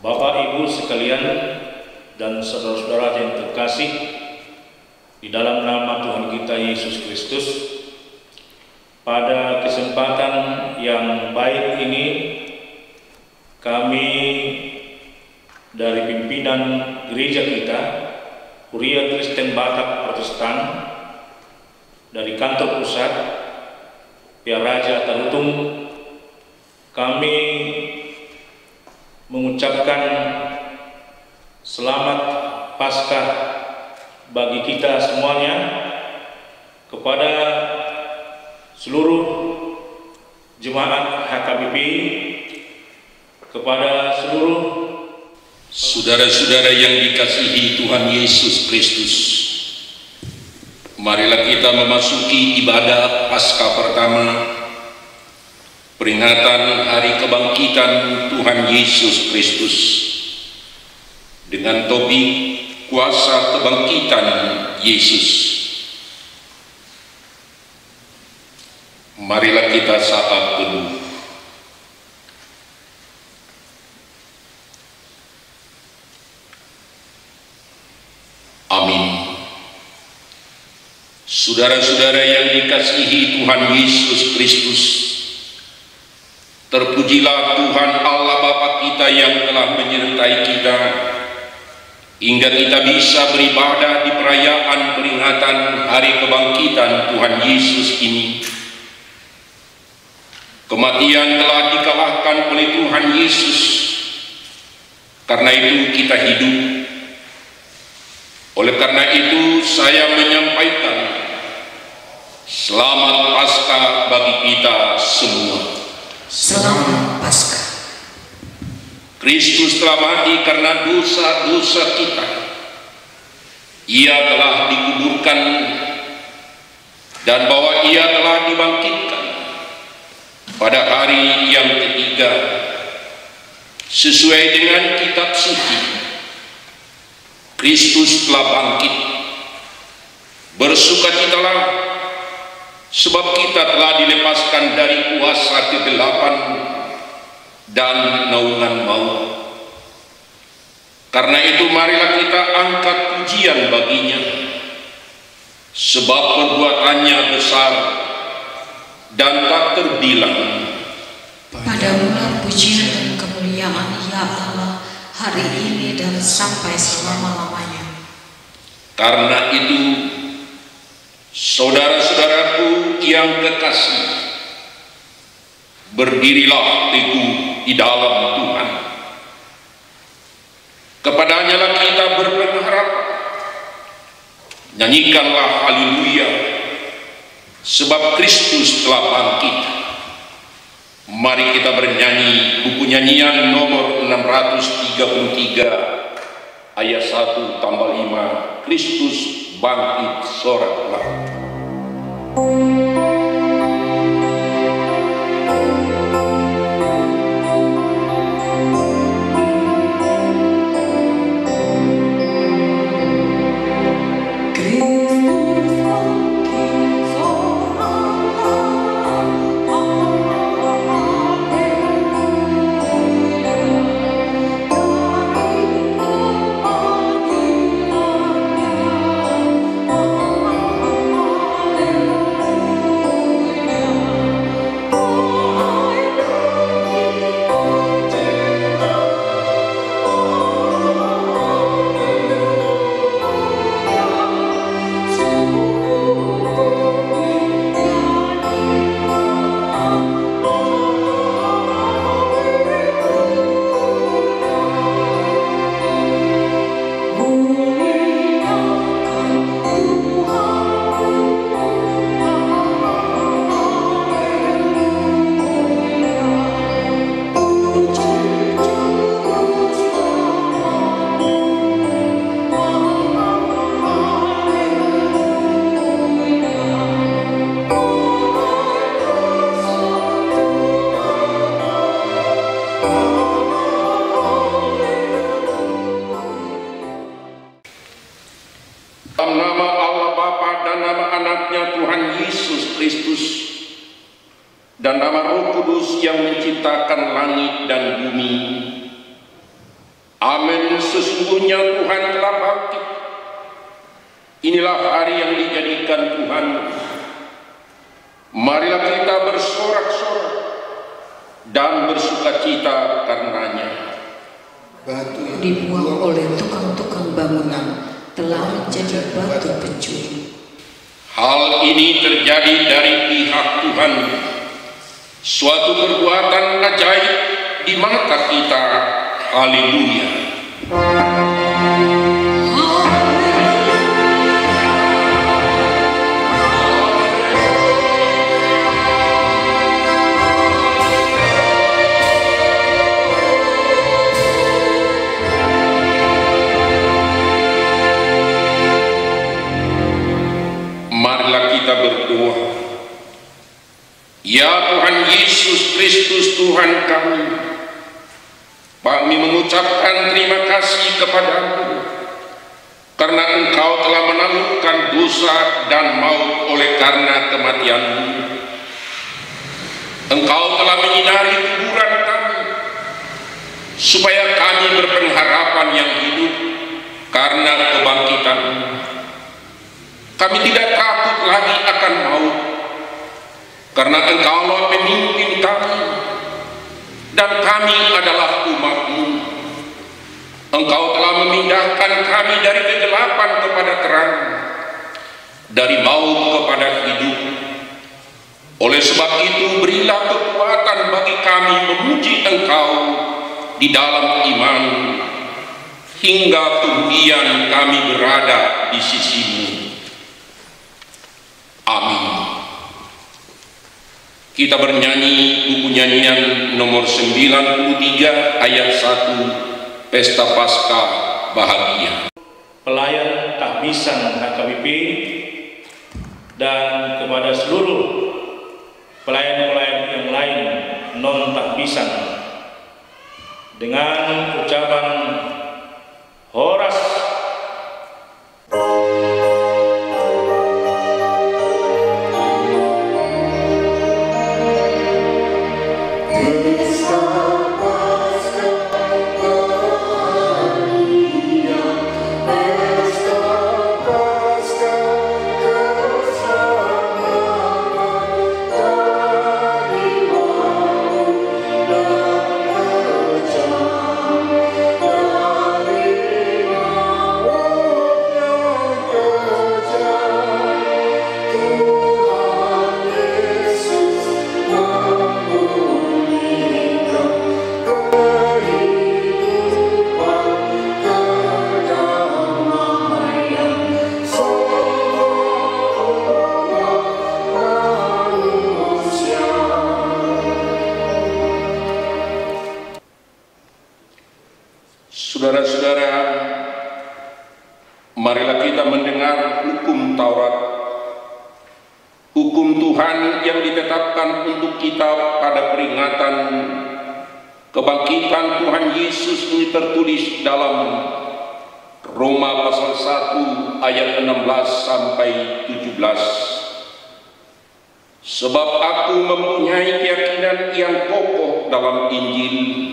Bapak Ibu sekalian dan saudara-saudara yang terkasih, di dalam nama Tuhan kita Yesus Kristus, pada kesempatan yang baik ini kami dari pimpinan gereja kita, Kuria Kristen Batak Protestan, dari kantor pusat Piaraja Tarutung, kami mengucapkan selamat Paskah bagi kita semuanya kepada seluruh jemaat HKBP, kepada seluruh saudara-saudara yang dikasihi Tuhan Yesus Kristus. Marilah kita memasuki ibadah Paskah pertama, peringatan Hari Kebangkitan Tuhan Yesus Kristus, dengan topik kuasa kebangkitan Yesus. Marilah kita saat teduh. Amin. Saudara-saudara yang dikasihi Tuhan Yesus Kristus, terpujilah Tuhan Allah Bapa kita yang telah menyertai kita hingga kita bisa beribadah di perayaan peringatan Hari Kebangkitan Tuhan Yesus ini. Kematian telah dikalahkan oleh Tuhan Yesus, karena itu kita hidup. Oleh karena itu saya menyampaikan selamat Paskah bagi kita semua. Selamat Paskah. Kristus telah mati karena dosa-dosa kita. Ia telah dikuburkan dan bahwa ia telah dibangkitkan pada hari yang ketiga sesuai dengan kitab suci. Kristus telah bangkit. Bersukacitalah sebab kita telah dilepaskan dari kuasa kegelapan dan naungan maut. Karena itu marilah kita angkat pujian baginya, sebab perbuatannya besar dan tak terbilang. Padamulah pujian dan kemuliaan ya Allah hari ini dan sampai selama-lamanya. Karena itu saudara-saudaraku yang kekasih, berdirilah teguh di dalam Tuhan. Kepadanya lah kita berpengharapan. Nyanyikanlah haleluya, sebab Kristus telah bangkit. Mari kita bernyanyi buku nyanyian nomor 633 ayat 1 tambah 5, Kristus bangkit soraklah. Dalam nama Allah Bapa dan nama anaknya Tuhan Yesus Kristus dan nama Roh Kudus yang menciptakan langit dan bumi. Amin. Sesungguhnya Tuhan telah bangkit. Inilah hari yang dijadikan Tuhan. Marilah kita bersorak-sorak dan bersukacita karenanya. Batu yang dibuang oleh tukang-tukang bangunan telah menjadi batu pencuri. Hal ini terjadi dari pihak Tuhan, suatu perbuatan ajaib di mata kita. Haleluya. Marilah kita berdoa. Ya Tuhan Yesus Kristus Tuhan kami mengucapkan terima kasih kepadamu karena Engkau telah menaklukkan dosa dan maut oleh karena kematian-Mu. Engkau telah menyinari kuburan kami supaya kami berpengharapan yang hidup karena kebangkitan-Mu. Kami tidak takut lagi akan maut karena Engkaulah pemimpin kami dan kami adalah umat-Mu. Engkau telah memindahkan kami dari kegelapan kepada terang, dari maut kepada hidup. Oleh sebab itu berilah kekuatan bagi kami memuji Engkau di dalam iman hingga kemudian kami berada di sisi-Mu. Amin. Kita bernyanyi buku nyanyian nomor 93 ayat 1, Pesta Paskah Bahagia. Pelayan tahbisan HKBP dan kepada seluruh pelayan-pelayan yang lain non tahbisan dengan ucapan Horas. Saudara-saudara, marilah kita mendengar hukum Taurat, hukum Tuhan yang ditetapkan untuk kita pada peringatan kebangkitan Tuhan Yesus ini tertulis dalam Roma pasal 1 ayat 16 sampai 17. Sebab aku mempunyai keyakinan yang kokoh dalam Injil,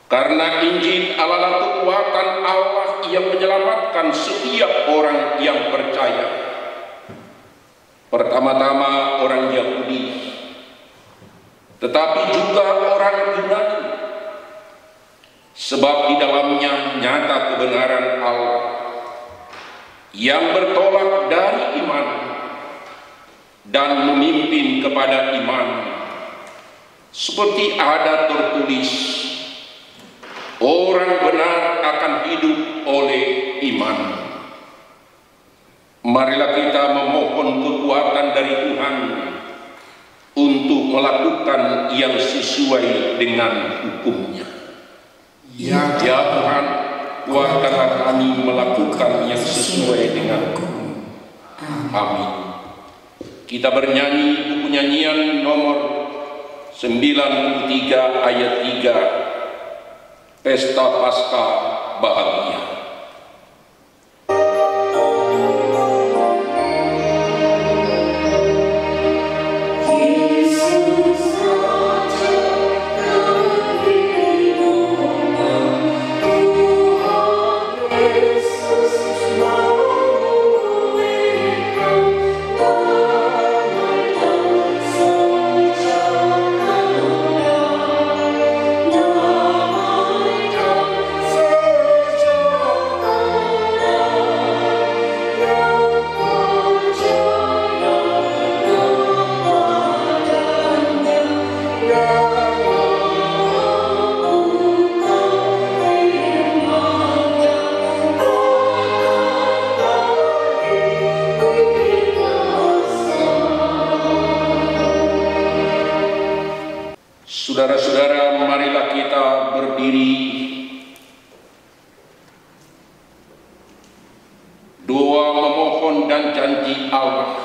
karena Injil adalah kekuatan Allah yang menyelamatkan setiap orang yang percaya. Pertama-tama orang Yahudi, tetapi juga orang Yunani. Sebab di dalamnya nyata kebenaran Allah yang bertolak dari iman dan memimpin kepada iman. Seperti ada tertulis, orang benar akan hidup oleh iman. Marilah kita memohon kekuatan dari Tuhan untuk melakukan yang sesuai dengan hukum-Nya. Ya Tuhan, kuatkanlah kami melakukan yang sesuai dengan hukum. Amin. Kita bernyanyi buku nyanyian nomor 93 ayat 3, Pesta Paskah Bahagia. dan janji Allah.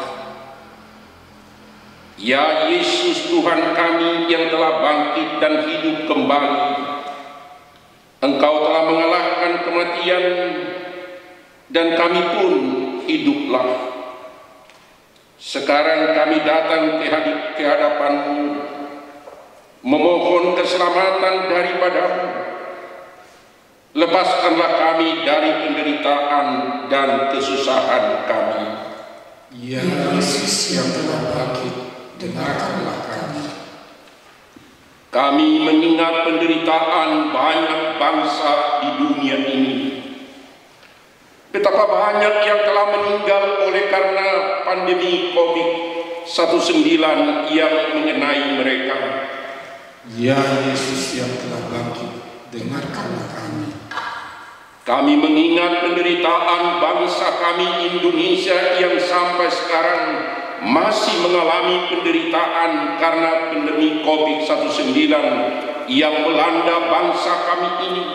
Ya Yesus Tuhan kami yang telah bangkit dan hidup kembali, Engkau telah mengalahkan kematian dan kami pun hiduplah. Sekarang kami datang ke hadapan-Mu, memohon keselamatan daripada-Mu. Lepaskanlah kami dari penderitaan dan kesusahan kami. Ya Yesus yang telah bangkit, dengarkanlah kami. Kami mengingat penderitaan banyak bangsa di dunia ini. Betapa banyak yang telah meninggal oleh karena pandemi COVID-19 yang mengenai mereka. Ya Yesus yang telah bangkit, dengarkanlah kami. Kami mengingat penderitaan bangsa kami Indonesia yang sampai sekarang masih mengalami penderitaan karena pandemi COVID-19 yang melanda bangsa kami ini.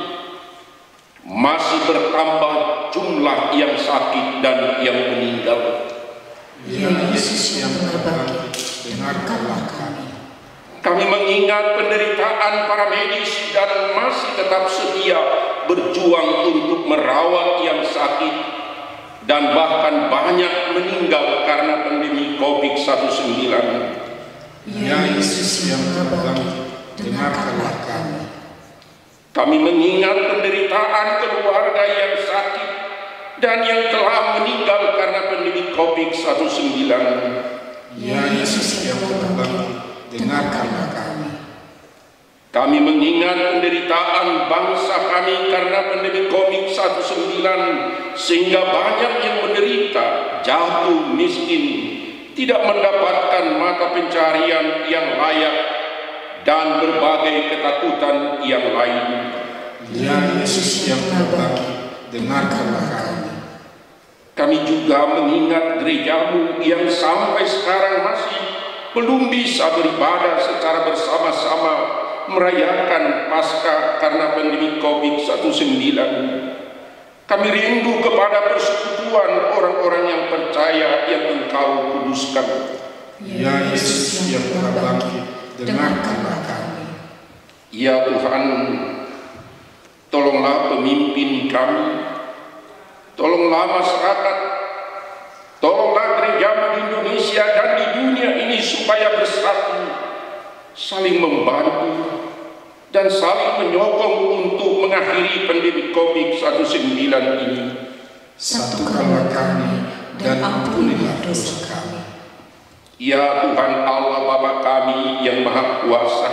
Masih bertambah jumlah yang sakit dan yang meninggal. Ya Yesus yang telah bangkit, dengarkanlah kami. Kami mengingat penderitaan para medis dan masih tetap setia berjuang untuk merawat yang sakit dan bahkan banyak meninggal karena pandemi COVID-19. Ya Yesus yang telah bangkit, dengarkanlah kami. Kami mengingat penderitaan keluarga yang sakit dan yang telah meninggal karena pandemi COVID-19. Ya Yesus yang telah bangkit, dengarkanlah kami. Kami mengingat penderitaan bangsa kami karena pandemi COVID-19 sehingga banyak yang menderita, jatuh miskin, tidak mendapatkan mata pencarian yang layak dan berbagai ketakutan yang lain. Ya Yesus yang telah bangkit, dengarkanlah kami. Kami juga mengingat gereja-Mu yang sampai sekarang masih belum bisa beribadah secara bersama-sama merayakan Paskah karena pandemi COVID-19. Kami rindu kepada persekutuan orang-orang yang percaya yang Engkau kuduskan. Ya Yesus yang telah bangkit, dengarkanlah kami. Ya Tuhan, tolonglah pemimpin kami, tolonglah masyarakat, tolonglah gereja di Indonesia dan di dunia ini supaya bersatu, saling membantu dan saling menyokong untuk mengakhiri pandemi COVID-19 ini. Satukanlah kami dan ampunilah dosa kami. Ya Tuhan Allah Bapa kami yang Maha Kuasa,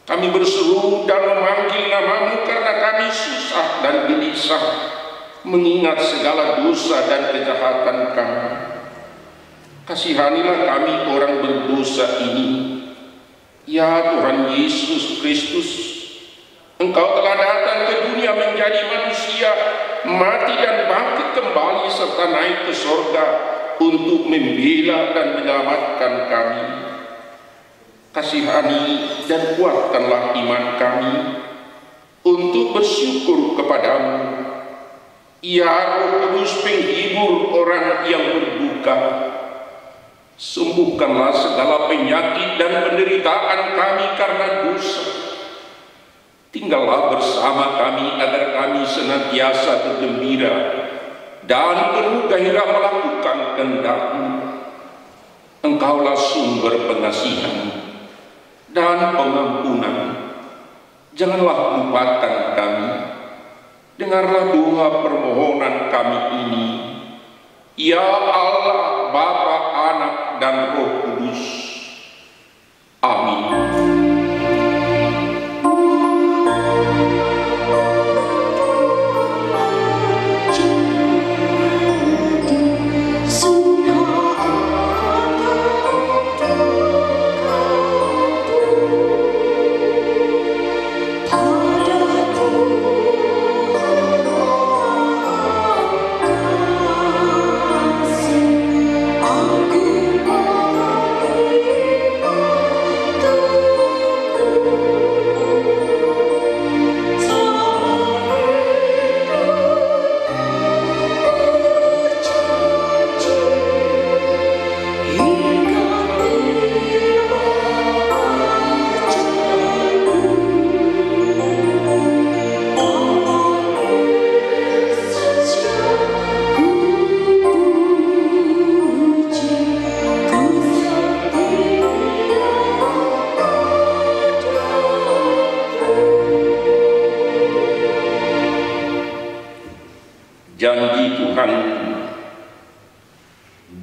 kami berseru dan memanggil nama-Mu karena kami susah dan gelisah mengingat segala dosa dan kejahatan kami. Kasihanilah kami orang berdosa ini. Ya Tuhan Yesus Kristus, Engkau telah datang ke dunia menjadi manusia, mati dan bangkit kembali serta naik ke sorga untuk membela dan menyelamatkan kami. Kasihani dan kuatkanlah iman kami untuk bersyukur kepadamu. Ya Roh Kudus penghibur orang yang berduka, sembuhkanlah segala penyakit dan penderitaan kami karena dosa. Tinggallah bersama kami agar kami senantiasa bergembira dan penuh gairah melakukan kehendak-Mu. Engkaulah sumber pengasihan dan pengampunan. Janganlah lupakan kami. Dengarlah doa permohonan kami ini. Ya Allah, Bapa, Anak, dan Roh Kudus. Amin. Aku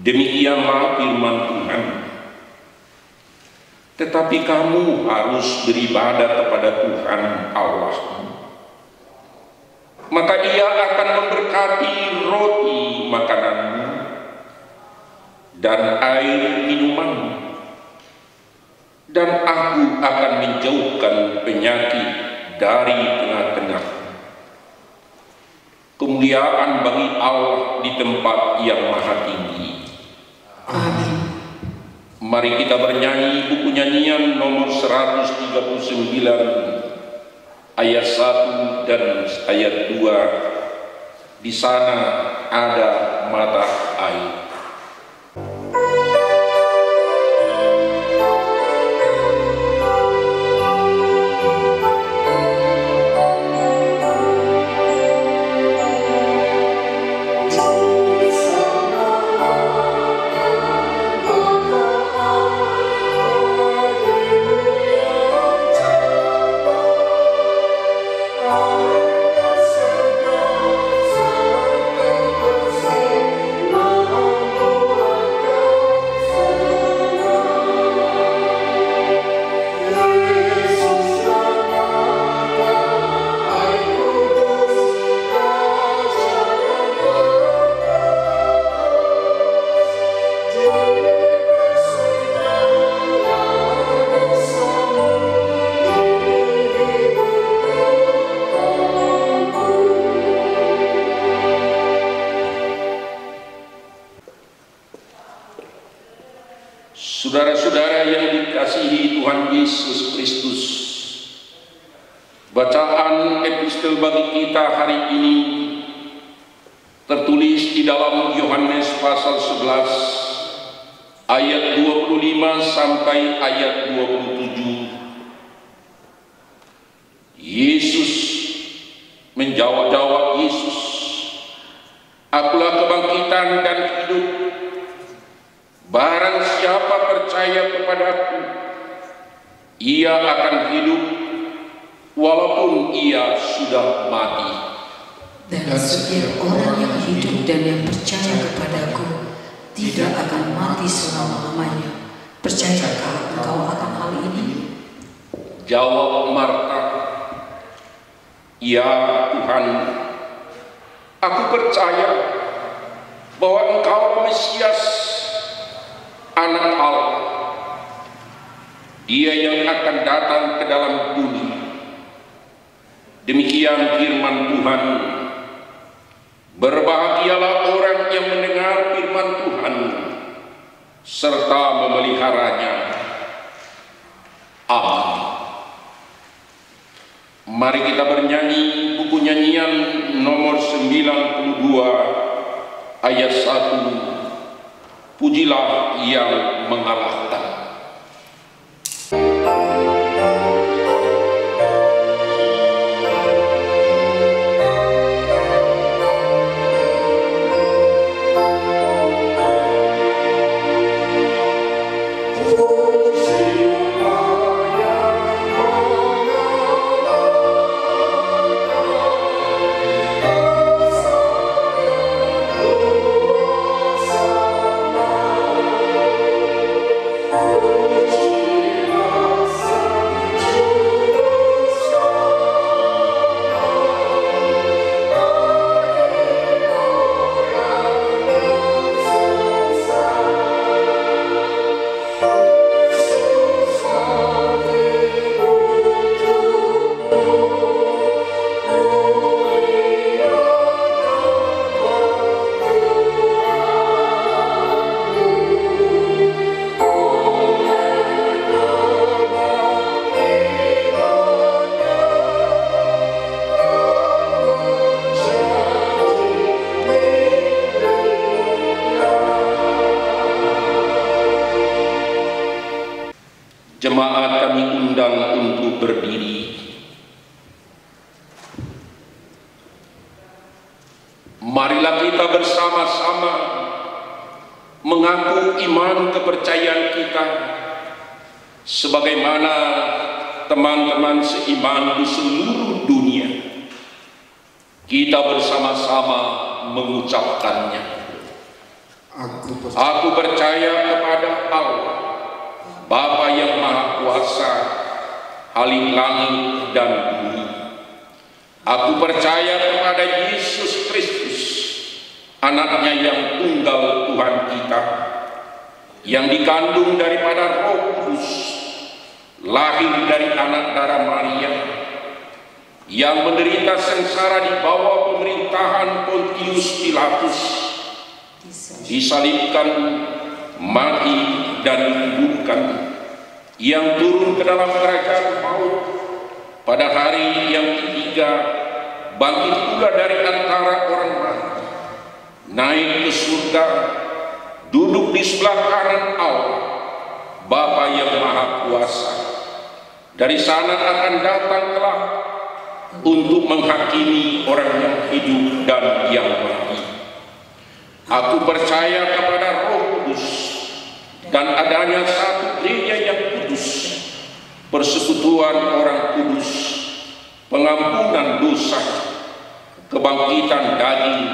Demikianlah firman Tuhan. Tetapi kamu harus beribadah kepada Tuhan Allah. Maka Ia akan memberkati roti makananmu dan air minumanmu, dan Aku akan menjauhkan penyakit dari tengah-tengah. Kemuliaan bagi Allah di tempat yang maha tinggi. Amin. Mari kita bernyanyi buku nyanyian nomor 139 ayat 1 dan ayat 2. Di sana ada mata air. Saudara-saudara yang dikasihi Tuhan Yesus Kristus, bacaan epistel bagi kita hari ini tertulis di dalam Yohanes pasal 11 ayat 25 sampai ayat 27. Yesus menjawab Yesus, "Akulah kebangkitan dan hidup. Barang siapa percaya kepadaku, ia akan hidup walaupun ia sudah mati. Dan setiap orang yang hidup dan yang percaya kepadaku tidak akan mati selama-lamanya. Percayakah engkau akan hal ini?" Jawab Marta, "Ya Tuhan, aku percaya bahwa Engkau Mesias, Anak Allah, Dia yang akan datang ke dalam dunia." Demikian firman Tuhan. Berbahagialah orang yang mendengar firman Tuhan serta memeliharanya. Amin. Mari kita bernyanyi buku nyanyian nomor 92 ayat 1. Pujilah yang mengalahkan. Jemaat kami undang untuk berdiri. Marilah kita bersama-sama mengaku iman kepercayaan kita sebagaimana teman-teman seiman di seluruh dunia. Kita bersama-sama mengucapkannya. Aku Aku percaya kepada Allah, Bapa yang Maha Kuasa, Khalik langit dan bumi. Aku percaya kepada Yesus Kristus, Anaknya yang tunggal Tuhan kita, yang dikandung daripada Roh Kudus, lahir dari anak darah Maria, yang menderita sengsara di bawah pemerintahan Pontius Pilatus, disalibkan, mati dan dikuburkan, yang turun ke dalam kerajaan maut, pada hari yang ketiga bangkit pula dari antara orang mati, naik ke surga, duduk di sebelah kanan Allah, Bapa yang Maha Kuasa. Dari sana akan datang kelak untuk menghakimi orang yang hidup dan yang mati. Aku percaya kepada Roh Kudus dan adanya satu gereja yang kudus, persekutuan orang kudus, pengampunan dosa, kebangkitan daging,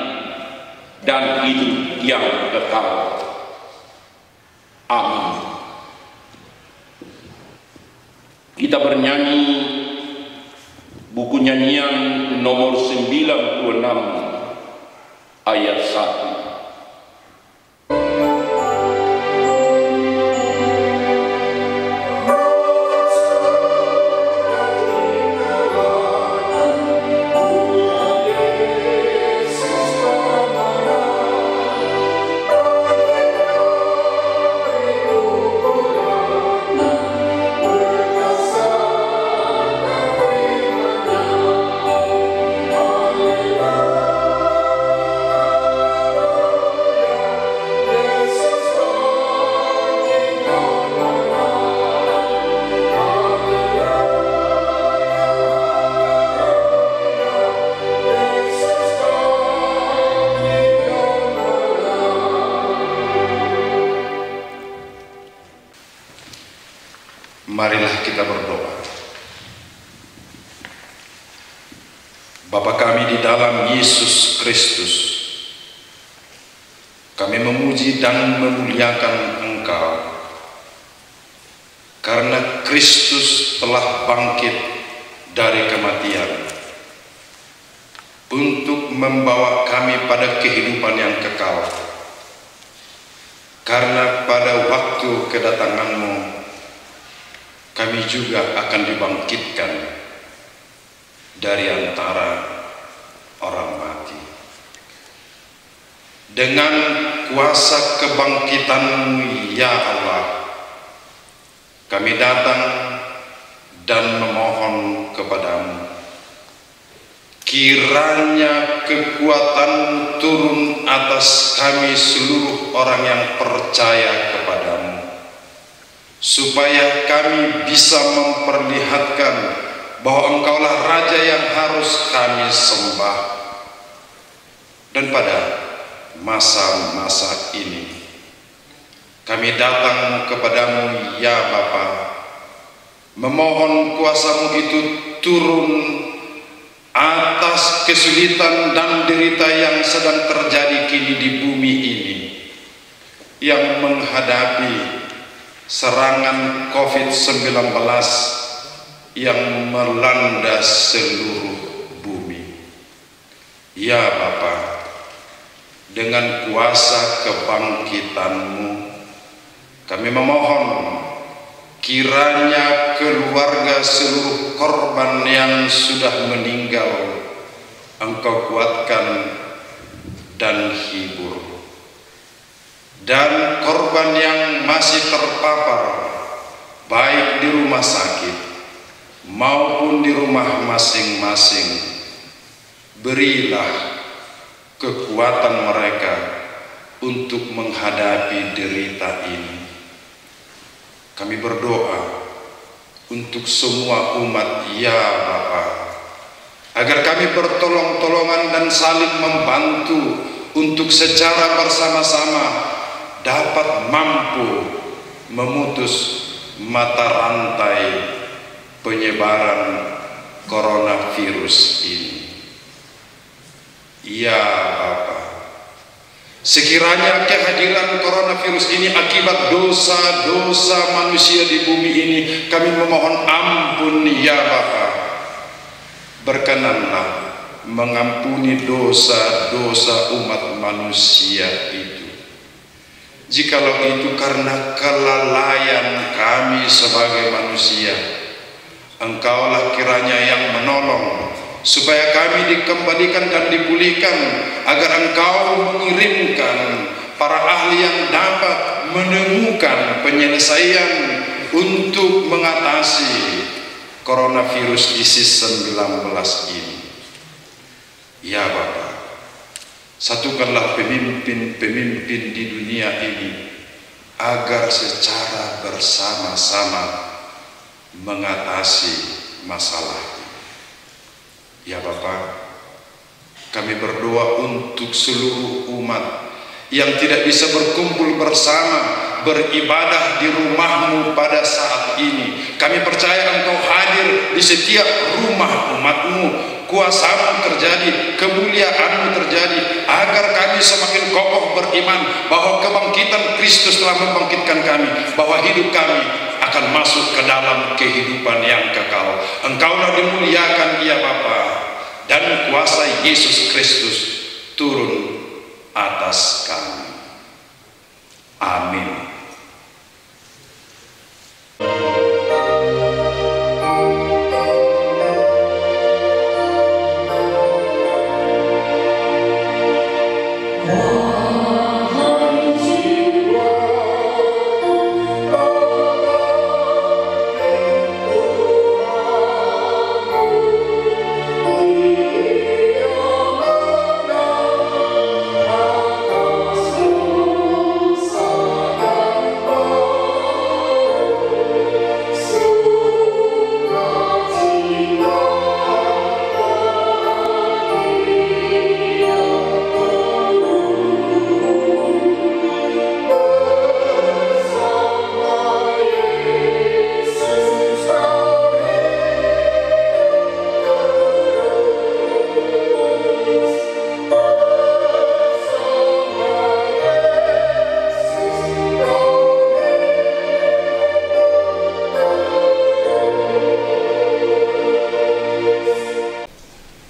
dan hidup yang kekal. Amin. Kita bernyanyi buku nyanyian nomor 96 ayat 1. Marilah kita berdoa. Bapa kami di dalam Yesus Kristus, kami memuji dan memuliakan Engkau karena Kristus telah bangkit dari kematian untuk membawa kami pada kehidupan yang kekal. Karena pada waktu kedatangan-Mu kami juga akan dibangkitkan dari antara orang mati. Dengan kuasa kebangkitan-Mu ya Allah, kami datang dan memohon kepada-Mu, kiranya kekuatan-Mu turun atas kami seluruh orang yang percaya kepada-Mu, supaya kami bisa memperlihatkan bahwa Engkaulah Raja yang harus kami sembah. Dan pada masa-masa ini kami datang kepada-Mu ya Bapa, memohon kuasa-Mu itu turun atas kesulitan dan derita yang sedang terjadi kini di bumi ini, yang menghadapi serangan COVID-19 yang melanda seluruh bumi. Ya Bapa, dengan kuasa kebangkitan-Mu kami memohon, kiranya keluarga seluruh korban yang sudah meninggal Engkau kuatkan dan hibur, dan korban yang masih terpapar baik di rumah sakit maupun di rumah masing-masing, berilah kekuatan mereka untuk menghadapi derita ini. Kami berdoa untuk semua umat ya Bapa, agar kami bertolong-tolongan dan saling membantu untuk secara bersama-sama dapat mampu memutus mata rantai penyebaran coronavirus ini. Ya Bapa, Sekiranya kehadiran coronavirus ini akibat dosa-dosa manusia di bumi ini, kami memohon ampun ya Bapa. Berkenanlah mengampuni dosa-dosa umat manusia itu. Jikalau itu karena kelalaian kami sebagai manusia, Engkaulah kiranya yang menolong supaya kami dikembalikan dan dipulihkan, agar Engkau mengirimkan para ahli yang dapat menemukan penyelesaian untuk mengatasi coronavirus ISIS-19 ini. Ya Bapa, satukanlah pemimpin-pemimpin di dunia ini agar secara bersama-sama mengatasi masalah. Ya Bapa, kami berdoa untuk seluruh umat yang tidak bisa berkumpul bersama beribadah di rumah-Mu pada saat ini. Kami percaya Engkau hadir di setiap rumah umat-Mu. Kuasa-Mu terjadi, kemuliaan-Mu terjadi, agar kami semakin kokoh beriman bahwa kebangkitan Kristus telah membangkitkan kami, bahwa hidup kami akan masuk ke dalam kehidupan yang kekal. Engkaulah dimuliakan ya Bapa, dan kuasa Yesus Kristus turun atas kami. Amin.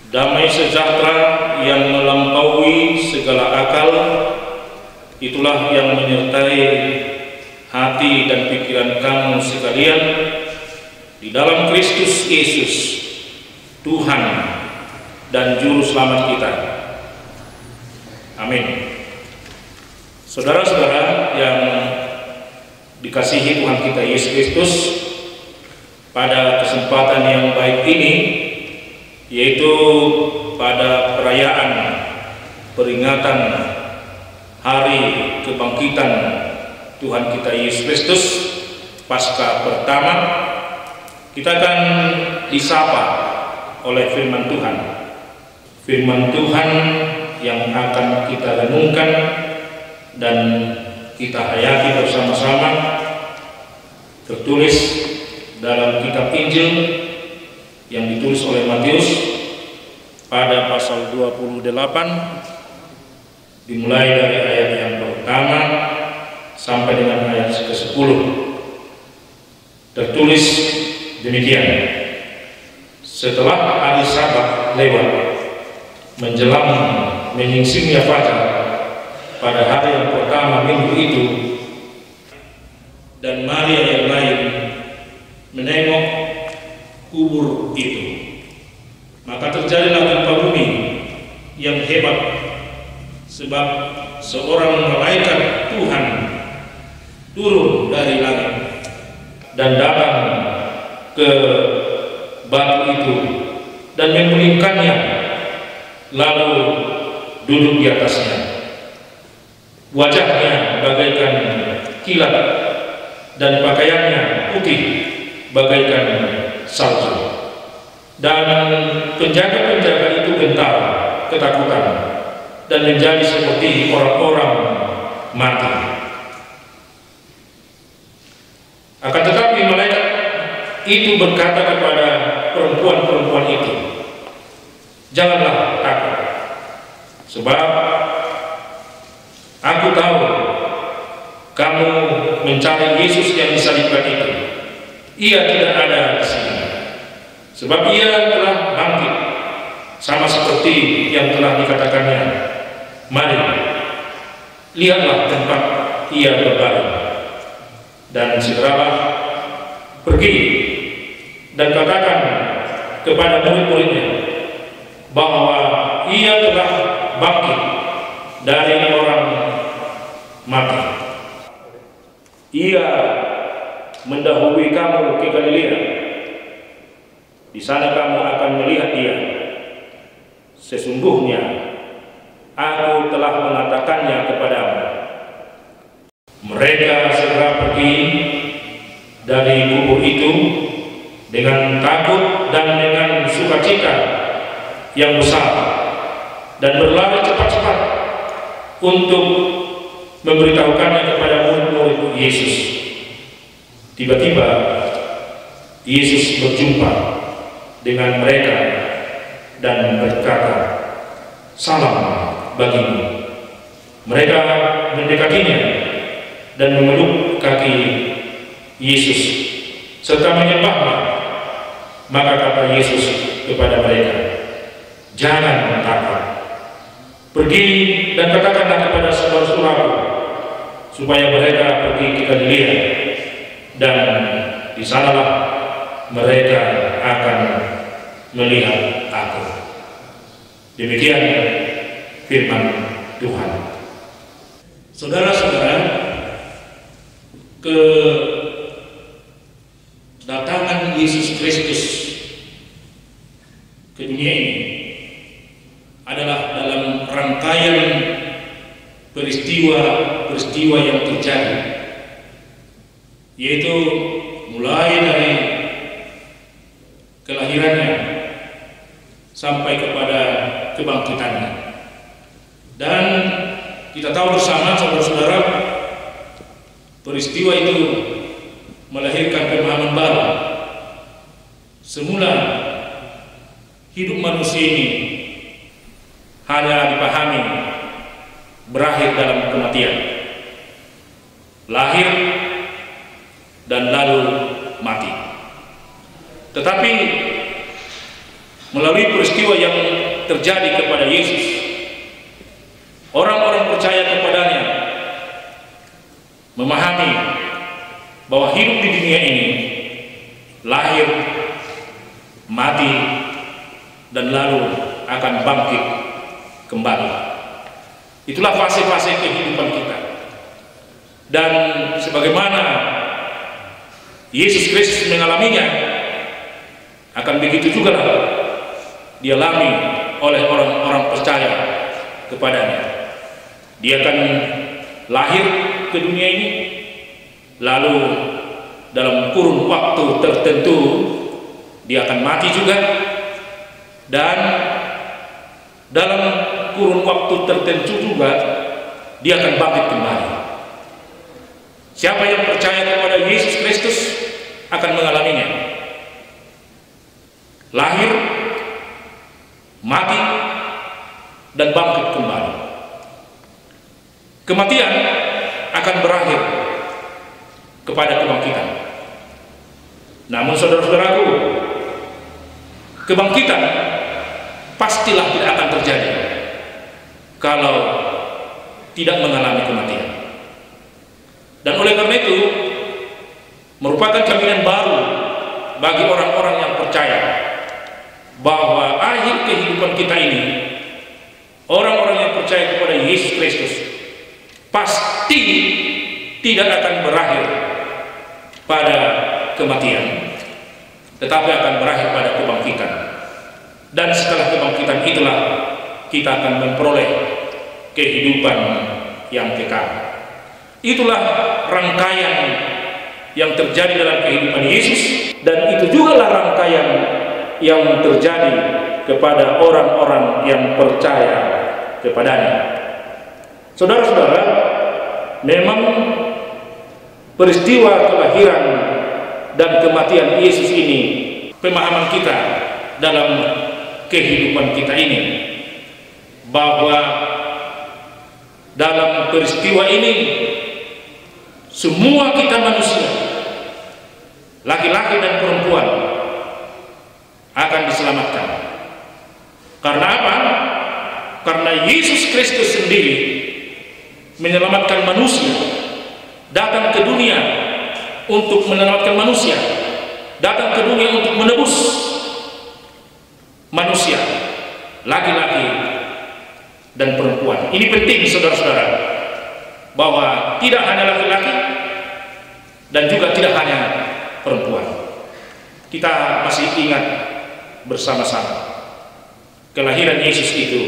Damai sejahtera yang melampaui segala akal, itulah yang menyertai hati dan pikiran kamu sekalian di dalam Kristus Yesus, Tuhan dan Juru Selamat kita. Amin. Saudara-saudara yang dikasihi Tuhan kita Yesus Kristus, pada kesempatan yang baik ini, yaitu pada perayaan peringatan Hari Kebangkitan Tuhan kita Yesus Kristus, Paskah pertama, kita akan disapa oleh firman Tuhan. Firman Tuhan yang akan kita renungkan dan kita hayati bersama-sama, tertulis dalam kitab Injil yang ditulis oleh Matius pada pasal 28, dimulai dari ayat yang pertama sampai dengan ayat ke-10. Tertulis demikian: setelah hari Sabat lewat, menjelang menyingsingnya fajar pada hari yang pertama minggu itu, dan Maria yang lain menengok kubur itu, maka terjadilah gempa bumi yang hebat, sebab seorang malaikat Tuhan turun dari langit dan datang ke batu itu dan memulihkannya, lalu duduk di atasnya. Wajahnya bagaikan kilat dan pakaiannya putih bagaikan salju. Dan penjaga-penjaga itu gentar ketakutan dan menjadi seperti orang-orang mati. Akan tetapi malaikat itu berkata kepada perempuan-perempuan itu, "Janganlah takut, sebab mencari Yesus yang disalibkan itu. Ia tidak ada di sini, sebab ia telah bangkit, sama seperti yang telah dikatakannya. Mari, lihatlah tempat ia berbaring. Dan segeralah pergi dan katakan kepada murid-muridnya bahwa ia telah bangkit dari orang mati. Ia mendahului kamu ke Galilea. Di sana kamu akan melihat dia. Sesungguhnya aku telah mengatakannya kepadamu. Mereka segera pergi dari kubur itu dengan takut dan dengan sukacita yang besar, dan berlari cepat-cepat untuk memberitahukannya kepada murid-murid Yesus. Tiba-tiba Yesus berjumpa dengan mereka dan berkata, "Salam bagimu." Mereka mendekatinya dan memeluk kaki Yesus serta menyembahnya. Maka kata Yesus kepada mereka, "Jangan takut. Pergi dan katakanlah kepada saudara-saudaraku supaya mereka pergi ke Galilea, dan di sanalah mereka akan melihat aku." Demikian firman Tuhan. Saudara-saudara, kedatangan Yesus Kristus ke dunia ini adalah dalam rangkaian peristiwa yang terjadi, yaitu mulai dari kelahirannya sampai kepada kebangkitannya. Dan kita tahu bersama, saudara-saudara, peristiwa itu melahirkan pemahaman baru. Semula hidup manusia ini hanya dipahami berakhir dalam kematian, lahir dan lalu mati. Tetapi melalui peristiwa yang terjadi kepada Yesus, orang-orang percaya kepadanya memahami bahwa hidup di dunia ini lahir, mati, dan lalu akan bangkit kembali. Itulah fase-fase kehidupan kita. Dan sebagaimana Yesus Kristus mengalaminya, akan begitu juga dialami oleh orang-orang percaya kepadanya. Dia akan lahir ke dunia ini, lalu dalam kurun waktu tertentu dia akan mati juga, dan dalam kurun waktu tertentu juga dia akan bangkit kembali. Siapa yang percaya kepada Yesus Kristus akan mengalaminya. Lahir, mati, dan bangkit kembali. Kematian akan berakhir kepada kebangkitan. Namun saudara-saudaraku, kebangkitan pastilah tidak akan terjadi kalau tidak mengalami kematian. Dan oleh karena itu, merupakan jaminan baru bagi orang-orang yang percaya bahwa akhir kehidupan kita ini, orang-orang yang percaya kepada Yesus Kristus pasti tidak akan berakhir pada kematian, tetapi akan berakhir pada kebangkitan. Dan setelah kebangkitan itulah kita akan memperoleh kehidupan yang kekal. Itulah rangkaian yang terjadi dalam kehidupan Yesus, dan itu juga rangkaian yang terjadi kepada orang-orang yang percaya kepadanya. Saudara-saudara, memang peristiwa kelahiran dan kematian Yesus ini pemahaman kita dalam kehidupan kita ini, bahwa dalam peristiwa ini semua kita manusia, laki-laki dan perempuan, akan diselamatkan. Karena apa? Karena Yesus Kristus sendiri menyelamatkan manusia, datang ke dunia untuk menyelamatkan manusia, datang ke dunia untuk menebus manusia, laki-laki dan perempuan. Ini penting, saudara-saudara, bahwa tidak hanya laki-laki dan juga tidak hanya perempuan. Kita masih ingat bersama-sama kelahiran Yesus itu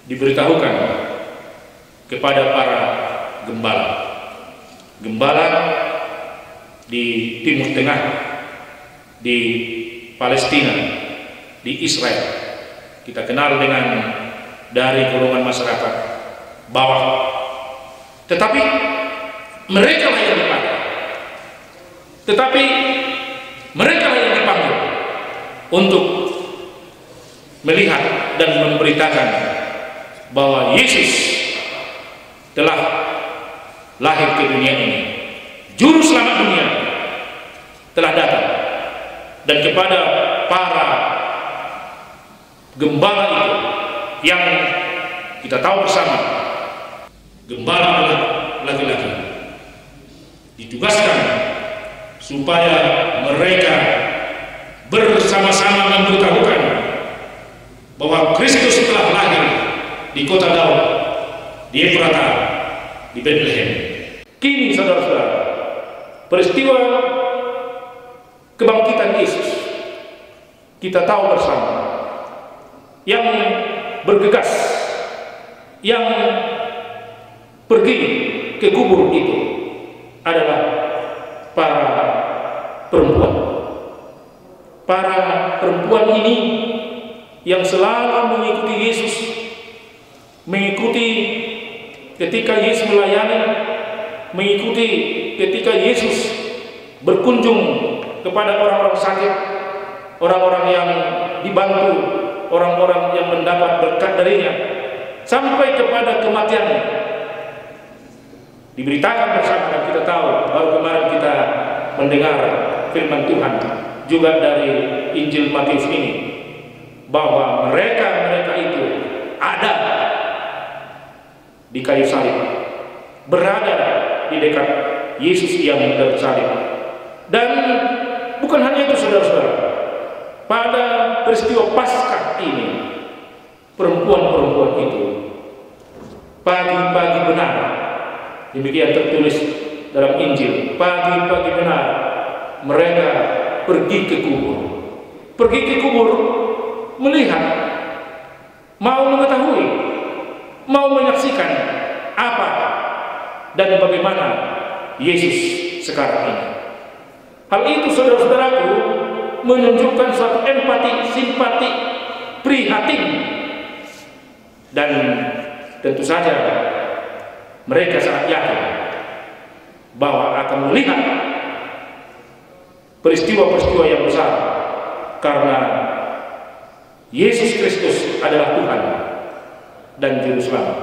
diberitahukan kepada para gembala di Timur Tengah, di Palestina, di Israel. Kita kenal dengan dari golongan masyarakat bawah, tetapi mereka lah yang dipanggil, untuk melihat dan memberitakan bahwa Yesus telah lahir ke dunia ini, juru selamat dunia telah datang. Dan kepada para gembala itu, yang kita tahu bersama, gembala laki-laki ditugaskan supaya mereka bersama-sama memberitahukan bahwa Kristus telah lahir di kota Daud, di Efrata, di Bethlehem. Kini, saudara-saudara, peristiwa kebangkitan Yesus kita tahu bersama. Yang bergegas, yang pergi ke kubur itu adalah para perempuan. Para perempuan ini yang selalu mengikuti Yesus, mengikuti ketika Yesus melayani, mengikuti ketika Yesus berkunjung kepada orang-orang sakit, orang-orang yang dibantu, orang-orang yang mendapat berkat darinya, sampai kepada kematiannya. Diberitakan bersama, dan kita tahu, baru kemarin kita mendengar firman Tuhan juga dari Injil Matius ini, bahwa mereka itu ada di kayu salib, berada di dekat Yesus yang tersalib. Dan bukan hanya itu, saudara-saudara, pada peristiwa Paskah ini, perempuan-perempuan itu pagi-pagi benar, demikian tertulis dalam Injil, pagi-pagi benar mereka pergi ke kubur, melihat, mau mengetahui, mau menyaksikan apa dan bagaimana Yesus sekarang ini. Hal itu, saudara-saudaraku, menunjukkan suatu empati, simpati, prihatin, dan tentu saja mereka sangat yakin bahwa akan melihat peristiwa-peristiwa yang besar, karena Yesus Kristus adalah Tuhan dan Juru Selamat.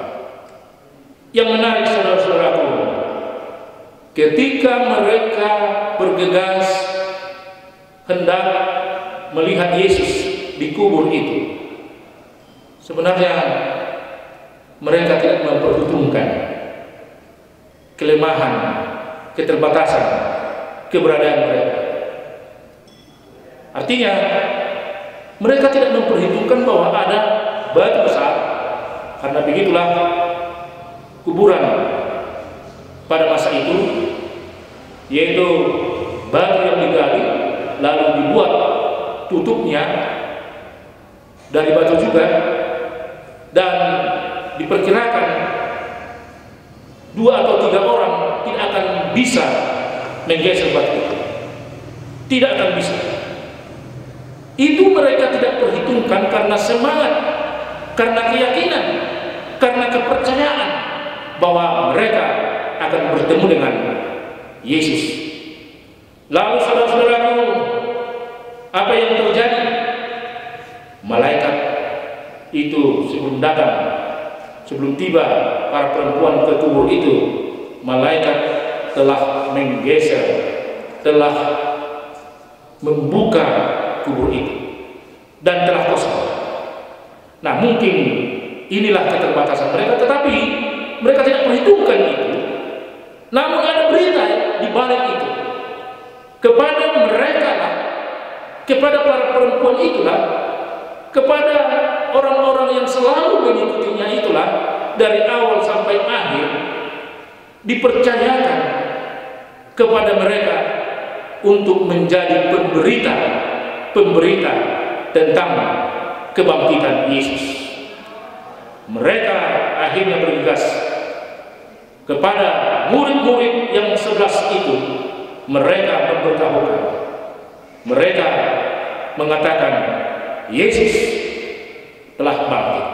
Yang menarik, saudara-saudaraku, ketika mereka bergegas hendak melihat Yesus di kubur itu, sebenarnya mereka tidak memperhitungkan kelemahan, keterbatasan, keberadaan mereka. Artinya, mereka tidak memperhitungkan bahwa ada batu besar, karena begitulah kuburan pada masa itu, yaitu batu yang digali lalu dibuat tutupnya dari batu juga, dan diperkirakan 2 atau 3 orang tidak akan bisa menggeser batu itu, tidak akan bisa. Itu mereka tidak perhitungkan karena semangat, karena keyakinan, karena kepercayaan bahwa mereka akan bertemu dengan Yesus. Lalu, saudara-saudaraku, apa yang terjadi? Malaikat itu sebelum datang, sebelum tiba para perempuan ke kubur itu, malaikat telah menggeser, telah membuka kubur itu dan telah kosong. Nah, mungkin inilah keterbatasan mereka, tetapi mereka tidak perhitungkan itu. Namun ada berita di balik itu. Kepada mereka lah, kepada para perempuan itulah, kepada orang-orang yang selalu mengikutinya itulah, dari awal sampai akhir dipercayakan kepada mereka untuk menjadi pemberita tentang kebangkitan Yesus. Mereka akhirnya bergegas kepada murid-murid yang 11 itu. Mereka memberitahukan, mereka mengatakan Yesus telah bangkit.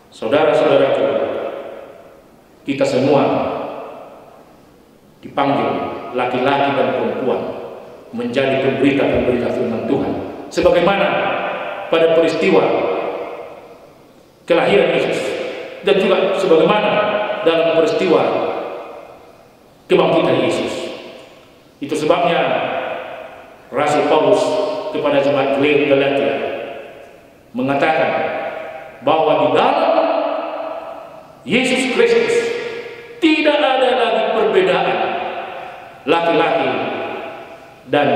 Saudara-saudaraku, kita semua dipanggil, laki-laki dan perempuan, menjadi pemberita-pemberita firman Tuhan, sebagaimana pada peristiwa kelahiran Yesus, dan juga sebagaimana dalam peristiwa kebangkitan Yesus. Itu sebabnya Rasul Paulus kepada jemaat Galatia mengatakan bahwa di dalam Yesus Kristus tidak ada lagi perbedaan laki-laki dan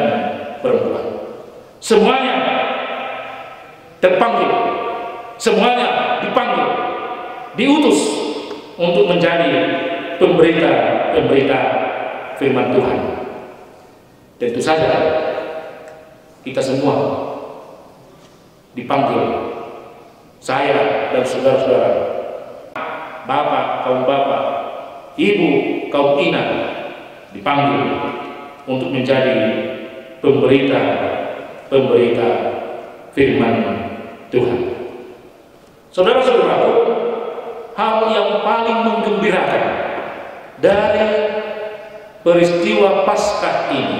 perempuan. Semuanya terpanggil, semuanya dipanggil, diutus untuk menjadi pemberita firman Tuhan. Tentu saja kita semua dipanggil, saya dan saudara-saudara, bapak, kaum bapak, ibu, kaum ina, dipanggil untuk menjadi pemberita firman Tuhan. Saudara-saudaraku, hal yang paling menggembirakan dari peristiwa Paskah ini,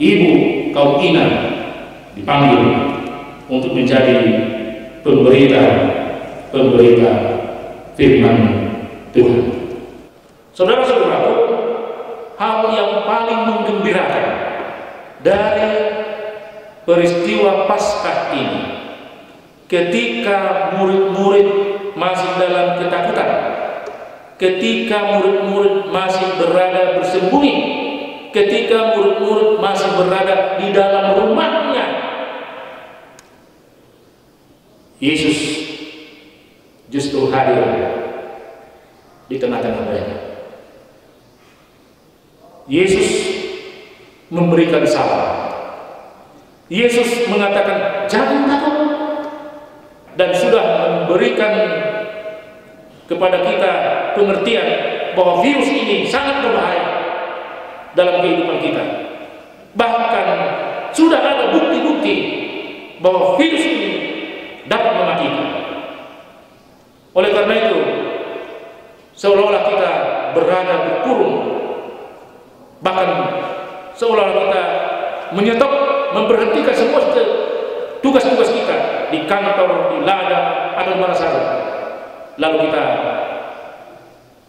ibu kaum ina dipanggil untuk menjadi pemberita firman Tuhan. Saudara-saudaraku, hal yang paling menggembirakan dari peristiwa Paskah ini, ketika murid-murid masih dalam ketakutan, ketika murid-murid masih berada bersembunyi, ketika murid-murid masih berada di dalam rumahnya, Yesus justru hadir di tengah-tengah mereka. Yesus memberikan salam. Yesus mengatakan jangan takut, dan sudah memberikan kepada kita pengertian bahwa virus ini sangat berbahaya dalam kehidupan kita. Bahkan sudah ada bukti-bukti bahwa virus ini dapat mematikan. Oleh karena itu, seolah-olah kita berada berkurung, bahkan seolah-olah kita menyetop, memberhentikan semua tugas-tugas kita di kantor, di ladang, atau di mana saja. Lalu kita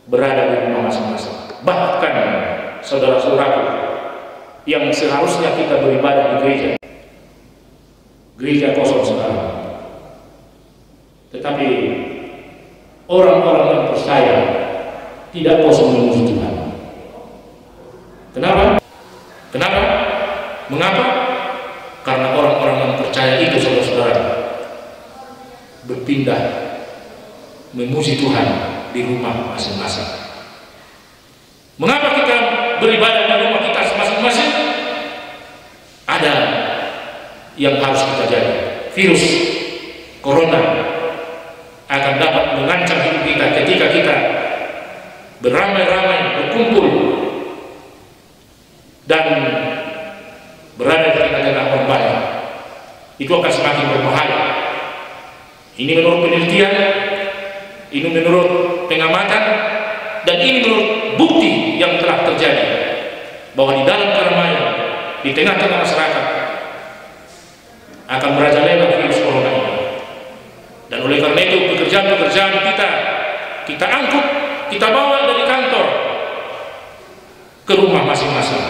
berada di rumah masing-masing. Bahkan saudara-saudaraku, yang seharusnya kita beribadah di gereja kosong sekarang. Tetapi orang-orang yang percaya tidak kosong memuji Tuhan. Kenapa? Mengapa? Karena orang-orang yang percaya itu, saudara-saudara, berpindah memuji Tuhan di rumah masing-masing. Mengapa kita beribadah di rumah kita masing-masing? Ada yang harus kita jaga. Virus corona akan dapat mengancam hidup kita ketika kita beramai-ramai berkumpul dan berada di tengah-tengah orang banyak. Itu akan semakin berbahaya. Ini menurut penelitian, ini menurut pengamatan, dan ini menurut bukti yang telah terjadi, bahwa di dalam keramaian, di tengah-tengah masyarakat akan merajalela virus corona ini. Dan oleh karena itu, pekerjaan-pekerjaan kita angkut, kita bawa dari kantor, ke rumah masing-masing.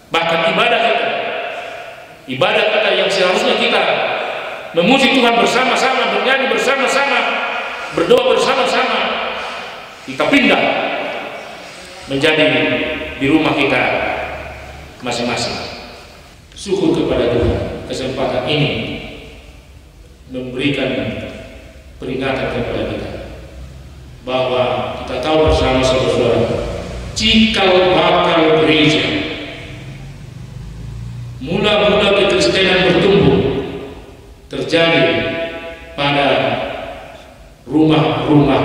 Bahkan ibadah kita yang seharusnya kita memuji Tuhan bersama-sama, bernyanyi bersama-sama, berdoa bersama-sama, kita pindah menjadi di rumah kita masing-masing. Syukur kepada Tuhan, kesempatan ini memberikan peringatan kepada kita bahwa kita tahu bersama saudara-saudara, cikal bakal gereja, mula-mula kekristenan bertumbuh terjadi pada rumah-rumah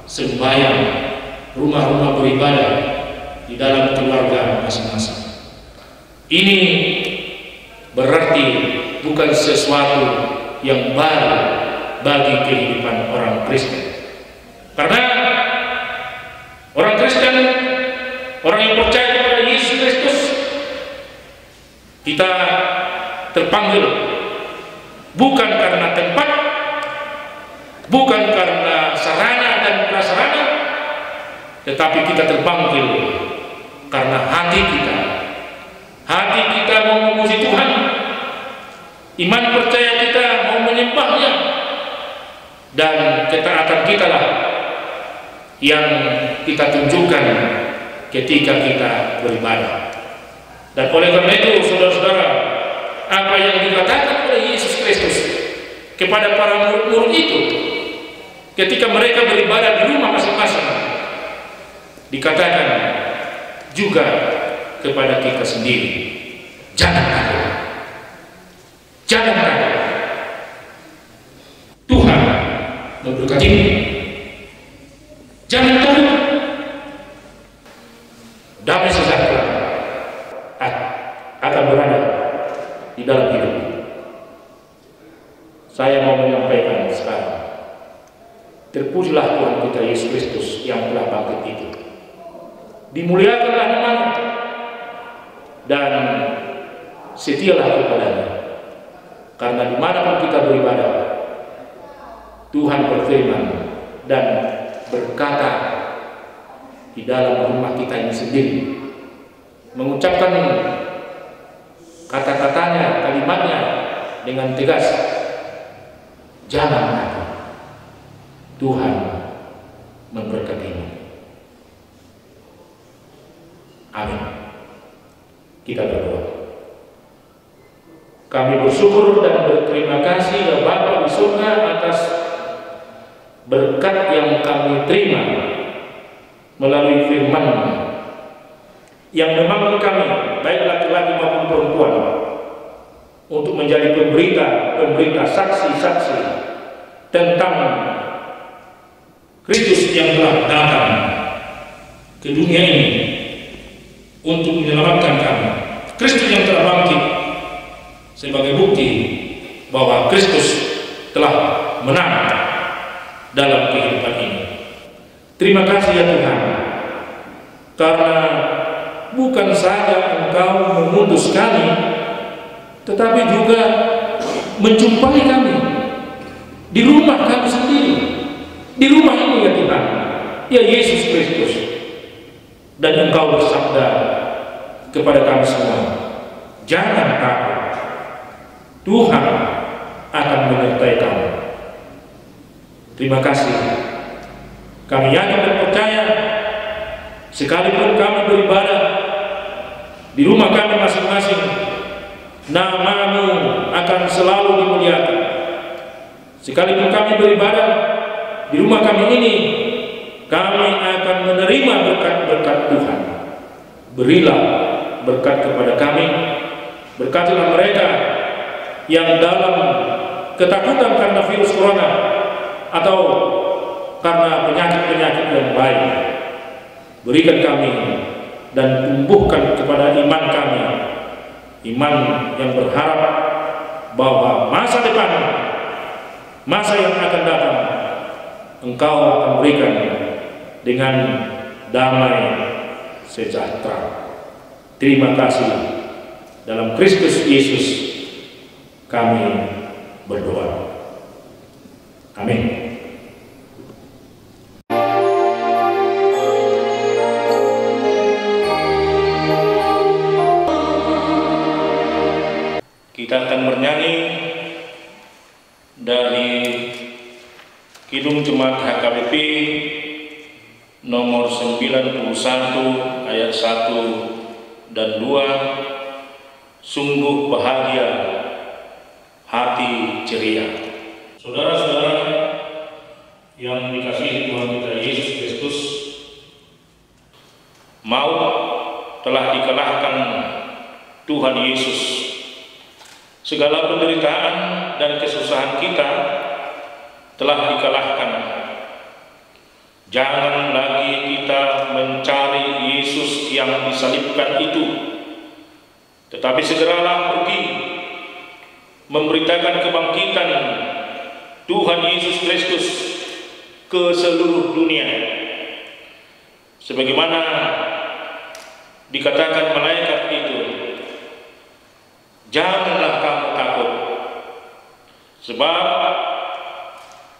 sembahyang, rumah-rumah beribadah di dalam keluarga masing-masing. Ini berarti bukan sesuatu yang baru bagi kehidupan orang Kristen. Karena orang Kristen, orang yang percaya kepada Yesus Kristus, kita terpanggil bukan karena tempat, bukan karena sarana dan prasarana, tetapi kita terpanggil karena hati kita. Hati kita mau memuji Tuhan, iman percaya kita mau menyembahnya, dan ketaatan kita lah yang kita tunjukkan ketika kita beribadah. Dan oleh karena itu, saudara-saudara, apa yang dikatakan oleh Yesus Kristus kepada para murid-murid itu ketika mereka beribadah di rumah masing-masing, dikatakan juga kepada kita sendiri, jangan takut, jangan takut. Tuhan memberkatimu. Jangan takut. Damai sejahtera akan berada di dalam hidup. Saya mau menyampaikan sekarang, terpujilah Tuhan kita Yesus Kristus yang telah bangkit itu. Dimuliakanlah namanya dan setialah kepadanya, karena dimanapun kita beribadah, Tuhan berfirman dan berkata di dalam rumah kita ini sendiri, mengucapkan kata-katanya, kalimatnya dengan tegas, jangan takut, Tuhan memberkatimu. Amin. Kita berdoa. Kami bersyukur dan berterima kasih kepada Bapa di surga atas berkat yang kami terima melalui firman yang memanggil kami, baik laki-laki maupun perempuan, untuk menjadi pemberita, saksi-saksi tentang Kristus yang telah datang ke dunia ini untuk menyelamatkan kami. Kristus yang telah bangkit sebagai bukti bahwa Kristus telah menang dalam kehidupan ini. Terima kasih ya Tuhan, karena bukan saja Engkau mengutus kami, tetapi juga menjumpai kami di rumah kami sendiri, di rumah ini ya Tuhan, ya Yesus Kristus. Dan Engkau bersabda kepada kami semua, jangan takut, Tuhan akan menyertai kamu. Terima kasih. Kami yakin dan percaya, sekalipun kami beribadah di rumah kami masing-masing, nama-Mu akan selalu dimuliakan. Sekalipun kami beribadah di rumah kami ini, kami akan menerima berkat-berkat Tuhan. Berilah berkat kepada kami, berkatilah mereka yang dalam ketakutan karena virus corona atau karena penyakit-penyakit yang lain. Berikan kami dan tumbuhkan kepada iman kami, iman yang berharap bahwa masa depan, masa yang akan datang, Engkau akan berikan dengan damai sejahtera. Terima kasih. Dalam Kristus Yesus kami berdoa. Amin. akan bernyanyi dari Kidung Jemaat HKBP nomor 91 ayat 1 dan 2, Sungguh Bahagia Hati Ceria. Saudara-saudara yang dikasihi Tuhan kita Yesus Kristus, maut telah dikalahkan Tuhan Yesus. Segala penderitaan dan kesusahan kita telah dikalahkan. Jangan lagi kita mencari Yesus yang disalibkan itu, tetapi segeralah pergi memberitakan kebangkitan Tuhan Yesus Kristus ke seluruh dunia. Sebagaimana dikatakan malaikat itu, janganlah kamu takut, sebab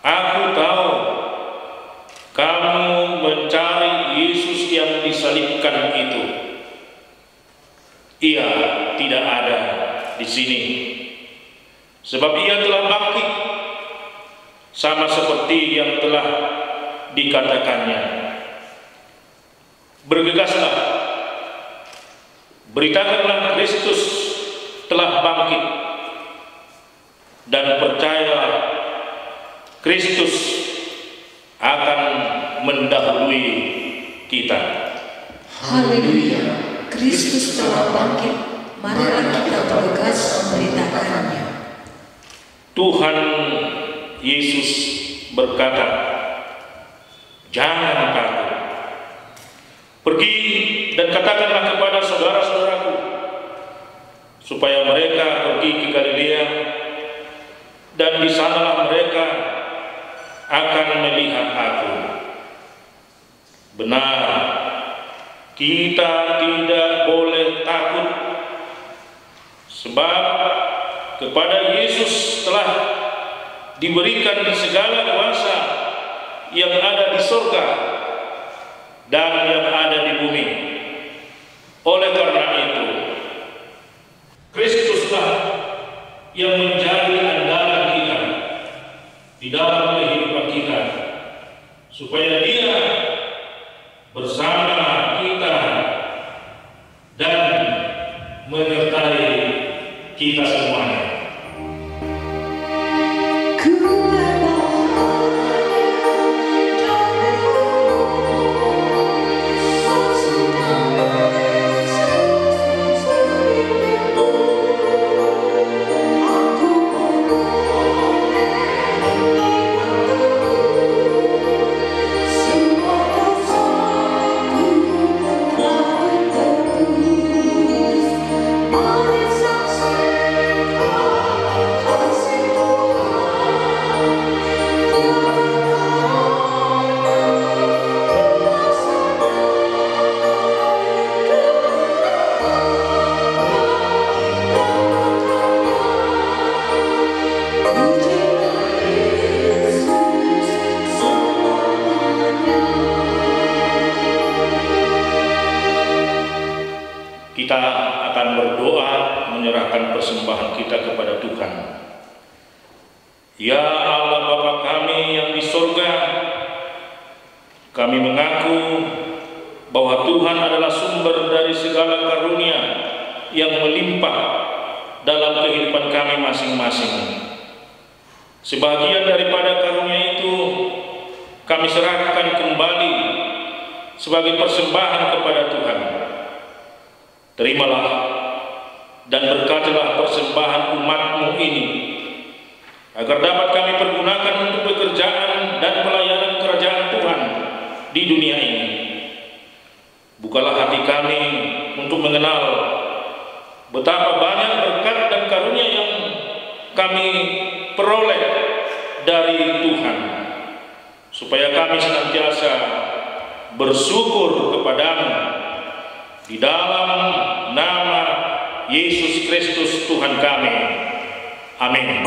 aku tahu kamu mencari Yesus yang disalibkan itu. Ia tidak ada di sini, sebab ia telah bangkit, sama seperti yang telah dikatakannya. Bergegaslah, beritakanlah Kristus telah bangkit, dan percayalah Kristus akan mendahului kita. Haleluya, Kristus telah bangkit, marilah kita bergegas memberitakannya. Tuhan Yesus berkata, jangan takut. Pergi dan katakanlah kepada saudara-saudaraku supaya mereka pergi ke Galilea, dan di sanalah mereka akan melihat aku. Benar, kita tidak boleh takut, sebab kepada Yesus telah diberikan segala kuasa yang ada di surga dan yang ada di bumi. Oleh karena itu, Kristuslah yang menjadi andalan kita di dalam kehidupan kita, supaya Dia bersama kita dan menyertai kita semuanya. Kita akan berdoa menyerahkan persembahan kita kepada Tuhan. Ya Allah Bapa kami yang di surga, kami mengaku bahwa Tuhan adalah sumber dari segala karunia yang melimpah dalam kehidupan kami masing-masing. Sebagian daripada karunia itu kami serahkan kembali sebagai persembahan kepada Tuhan. Terimalah dan berkatilah persembahan umat-Mu ini, agar dapat kami pergunakan untuk pekerjaan dan pelayanan kerajaan Tuhan di dunia ini. Bukalah hati kami untuk mengenal betapa banyak berkat dan karunia yang kami peroleh dari Tuhan, supaya kami senantiasa bersyukur kepada-Mu. Di dalam nama Yesus Kristus Tuhan kami. Amin.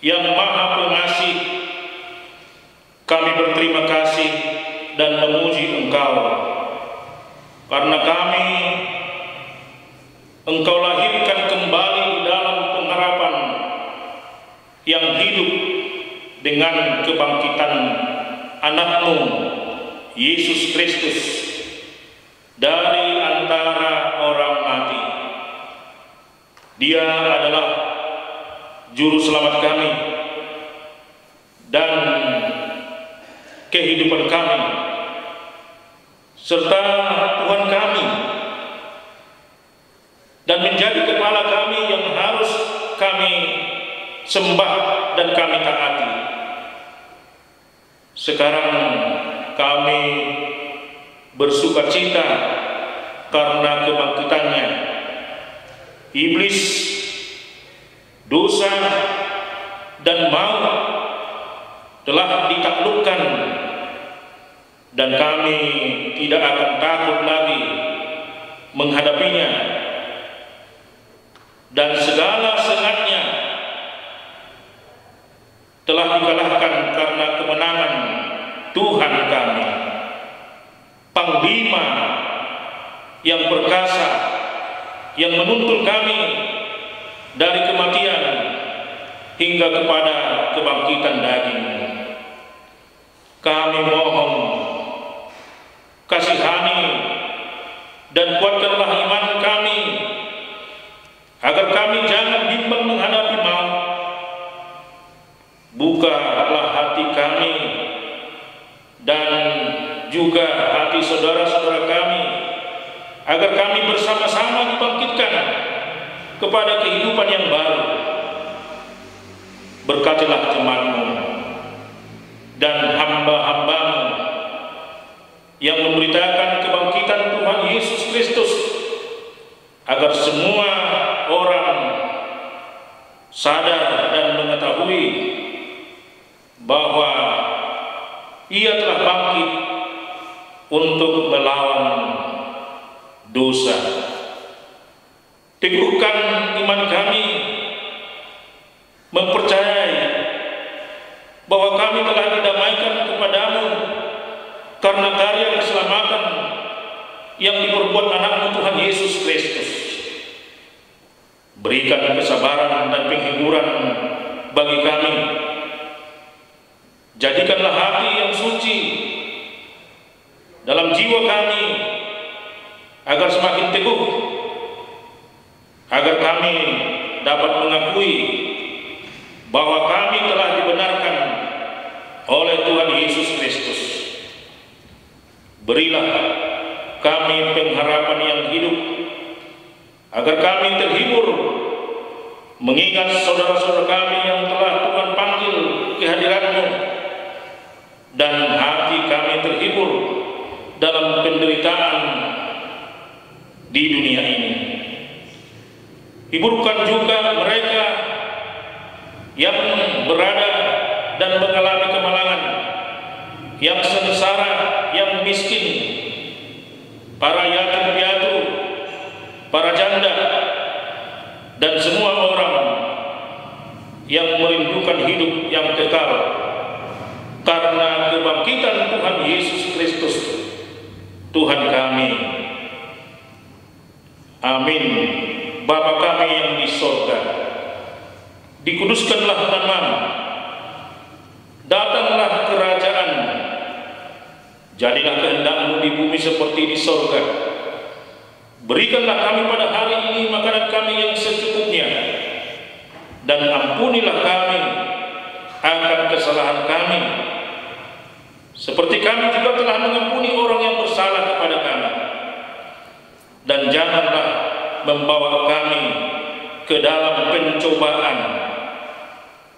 yang Maha Pengasih, kami berterima kasih dan memuji Engkau karena Engkau lahirkan kembali di dalam pengharapan yang hidup dengan kebangkitan anak-Mu Yesus Kristus dari antara orang mati. Dia adalah juru selamat kami dan kehidupan kami serta Tuhan kami, dan menjadi kepala kami yang harus kami sembah dan kami taati. Sekarang kami bersukacita karena kebangkitannya. Iblis, dosa, dan maut telah ditaklukkan, dan kami tidak akan takut lagi menghadapinya, dan segala segatnya telah dikalahkan karena kemenangan Tuhan kami, Panglima yang perkasa, yang menuntun kami dari kematian hingga kepada kebangkitan daging. Kami mohon, kasihani dan kuatkanlah iman kami, agar kami jangan bimbang menghadapi maut. Bukalah hati kami dan juga hati saudara-saudara kami, agar kami bersama-sama dibangkitkan kepada kehidupan yang baru. Berkatilah jemaat-Mu dan hamba-hamba-Mu yang memberitakan kebangkitan Tuhan Yesus Kristus, agar semua orang sadar dan mengetahui bahwa Ia telah bangkit untuk melawan dosa. Teguhkan iman kami, mempercayai bahwa kami telah didamaikan kepadamu karena karya keselamatan yang diperbuat anak-Mu Tuhan Yesus Kristus. Berikan kesabaran dan penghiburan bagi kami. Jadikanlah hati yang suci dalam jiwa kami, agar semakin teguh, agar kami dapat mengakui bahwa kami telah dibenarkan oleh Tuhan Yesus Kristus. Berilah kami pengharapan yang hidup, agar kami terhibur mengingat saudara-saudara kami yang telah Tuhan panggil ke hadirat-Mu, dan hati kami terhibur dalam penderitaan di dunia ini. Hiburkan juga mereka yang berada dan mengalami kemalangan, yang sengsara, yang miskin, para yatim piatu, para janda, dan semua orang yang merindukan hidup yang kekal karena kebangkitan Tuhan Yesus Kristus, Tuhan kami. Amin. Bapa kami yang di sorga, dikuduskanlah nama-Mu, datanglah kerajaan-Mu, jadilah kehendak-Mu di bumi seperti di sorga. Berikanlah kami pada hari ini makanan kami yang secukupnya, dan ampunilah kami akan kesalahan kami, seperti kami juga telah mengampuni orang yang bersalah kepada kami. Dan janganlah membawa kami ke dalam pencobaan,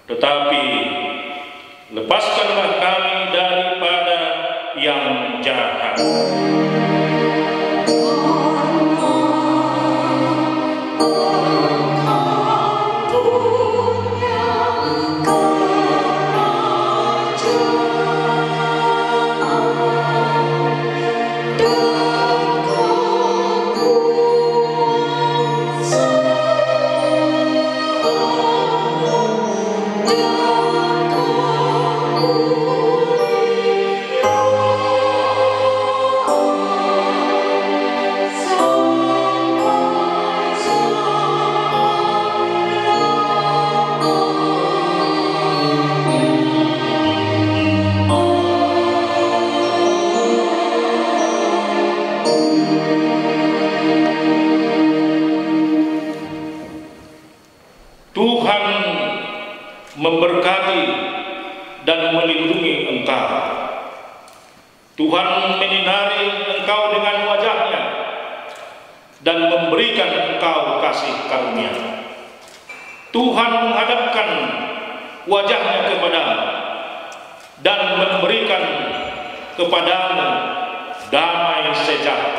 tetapi lepaskanlah kami daripada yang jahat. Tuhan memberkati dan melindungi engkau. Tuhan menyinari engkau dengan wajah-Nya dan memberikan engkau kasih karunia. Tuhan menghadapkan wajah-Nya kepadamu dan memberikan kepadamu damai sejahtera.